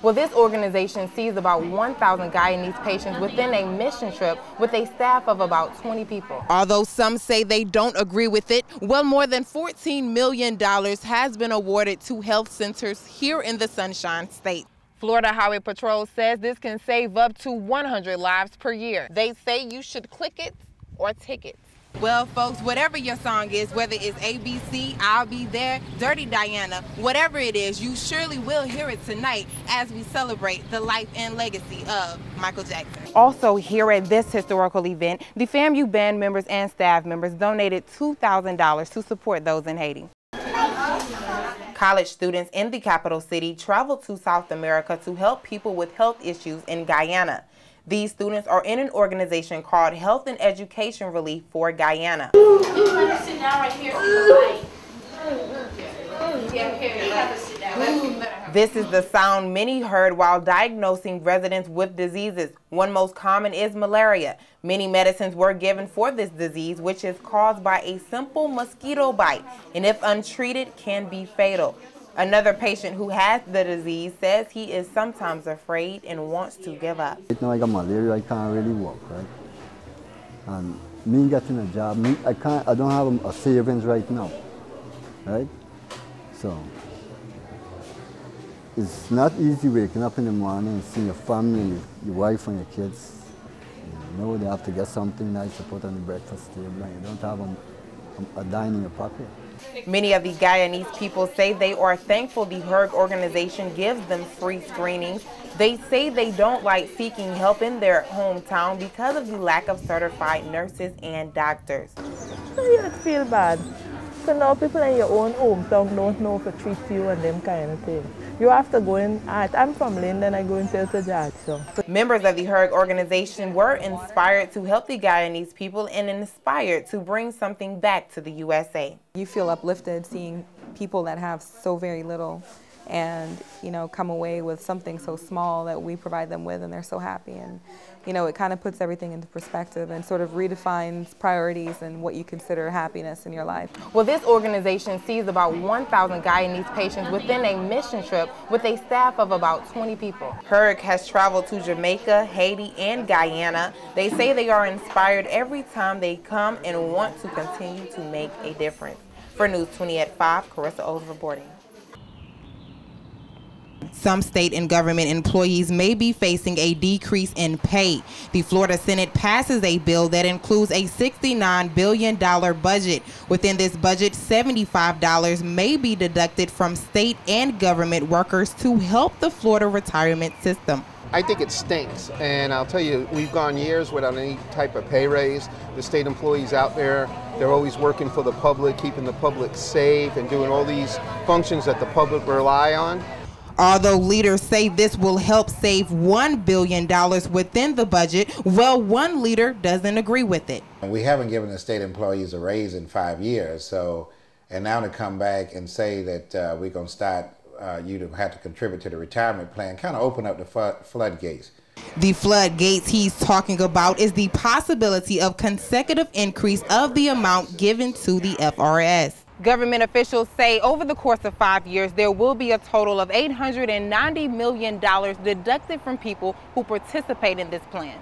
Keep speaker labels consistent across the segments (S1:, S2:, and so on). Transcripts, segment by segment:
S1: Well, this organization sees about 1,000 Guyanese patients within a mission trip with a staff of about 20 people. Although some say they don't agree with it, well, more than $14 million has been awarded to health centers here in the Sunshine State. Florida Highway Patrol says this can save up to 100 lives per year. They say you should click it or ticket. Well, folks, whatever your song is, whether it's ABC, I'll Be There, Dirty Diana, whatever it is, you surely will hear it tonight as we celebrate the life and legacy of Michael Jackson. Also here at this historical event, the FAMU band members and staff members donated $2,000 to support those in Haiti. College students in the capital city traveled to South America to help people with health issues in Guyana. These students are in an organization called Health and Education Relief for Guyana.
S2: You want to sit down right here on the light. Yeah, here, you have to sit down.
S1: This is the sound many heard while diagnosing residents with diseases. One most common is malaria. Many medicines were given for this disease, which is caused by a simple mosquito bite, and if untreated, can be fatal. Another patient who has the disease says he is sometimes afraid and wants to give up.
S3: Right now I got malaria, I can't really walk, right? And me getting a job, I don't have a savings right now, right? So it's not easy waking up in the morning and seeing your family, your wife and your kids. You know they have to get something nice to put on the breakfast table, and you don't have a dime in your pocket.
S1: Many of the Guyanese people say they are thankful the HERG organization gives them free screenings. They say they don't like seeking help in their hometown because of the lack of certified nurses and doctors.
S4: You feel bad. So now people in your own hometown don't know to treat you and them kind of thing. You have to go in. I'm from Linden, I go into Jackson.
S1: Members of the HERG organization were inspired to help the Guyanese people and inspired to bring something back to the USA.
S5: You feel uplifted seeing people that have so very little and, you know, come away with something so small that we provide them with, and they're so happy. And, you know, it kind of puts everything into perspective and sort of redefines priorities and what you consider happiness in your life.
S1: Well, this organization sees about 1,000 Guyanese patients within a mission trip with a staff of about 20 people. HERG has traveled to Jamaica, Haiti, and Guyana. They say they are inspired every time they come and want to continue to make a difference. For News 20 at 5, Karisa O's reporting. Some state and government employees may be facing a decrease in pay. The Florida Senate passes a bill that includes a $69 billion budget. Within this budget, $75 may be deducted from state and government workers to help the Florida retirement system.
S6: I think it stinks, and I'll tell you, we've gone years without any type of pay raise. The state employees out there, they're always working for the public, keeping the public safe, and doing all these functions that the public rely on.
S1: Although leaders say this will help save $1 billion within the budget, well, one leader doesn't agree with it.
S7: We haven't given the state employees a raise in 5 years, and now to come back and say that we're going to start you to have to contribute to the retirement plan kind of open up the floodgates.
S1: The floodgates he's talking about is the possibility of consecutive increase of the amount given to the FRS. Government officials say over the course of 5 years, there will be a total of $890 million deducted from people who participate in this plan.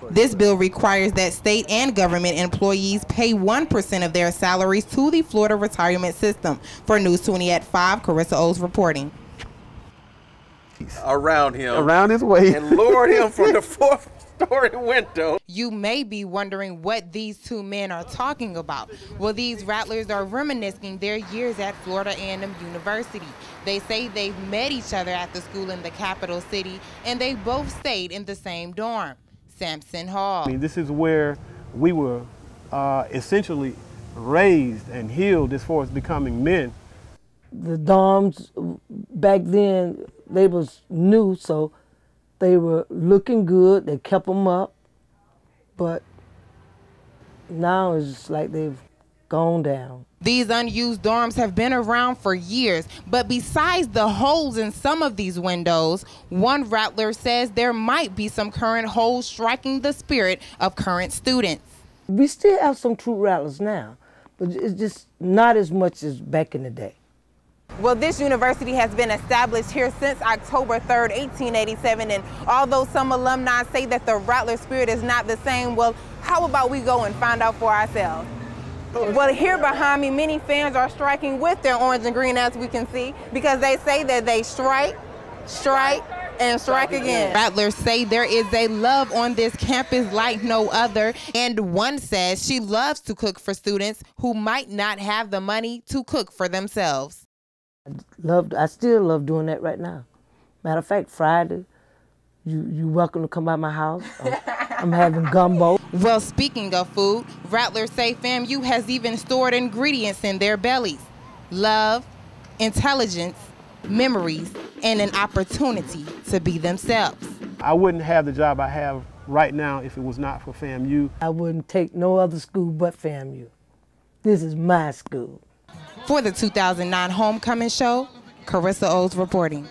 S1: This bill requires that state and government employees pay 1% of their salaries to the Florida retirement system. For News 20 at 5, Karisa O's reporting.
S8: Around him.
S3: Around his way.
S8: And lured him from the fourth-story window.
S1: You may be wondering what these two men are talking about. Well, these rattlers are reminiscing their years at Florida A&M University. They say they've met each other at the school in the capital city, and they both stayed in the same dorm, Sampson Hall.
S9: I mean, this is where we were essentially raised and healed as far as becoming men.
S4: The dorms back then, they was new, so they were looking good. They kept them up, but now it's just like they've gone down.
S1: These unused dorms have been around for years, but besides the holes in some of these windows, one rattler says there might be some current holes striking the spirit of current students.
S4: We still have some true rattlers now, but it's just not as much as back in the day.
S1: Well, this university has been established here since October 3rd, 1887, and although some alumni say that the Rattler spirit is not the same, well, how about we go and find out for ourselves? Well, here behind me, many fans are striking with their orange and green, as we can see, because they say that they strike, and strike again. Rattlers say there is a love on this campus like no other, and one says she loves to cook for students who might not have the money to cook for themselves.
S4: I still love doing that right now. Matter of fact, Friday, you're welcome to come by my house. I'm having gumbo.
S1: Well, speaking of food, Rattlers say FAMU has even stored ingredients in their bellies. Love, intelligence, memories, and an opportunity to be themselves.
S9: I wouldn't have the job I have right now if it was not for FAMU.
S4: I wouldn't take no other school but FAMU. This is my school.
S1: For the 2009 Homecoming Show, Karisa O's reporting.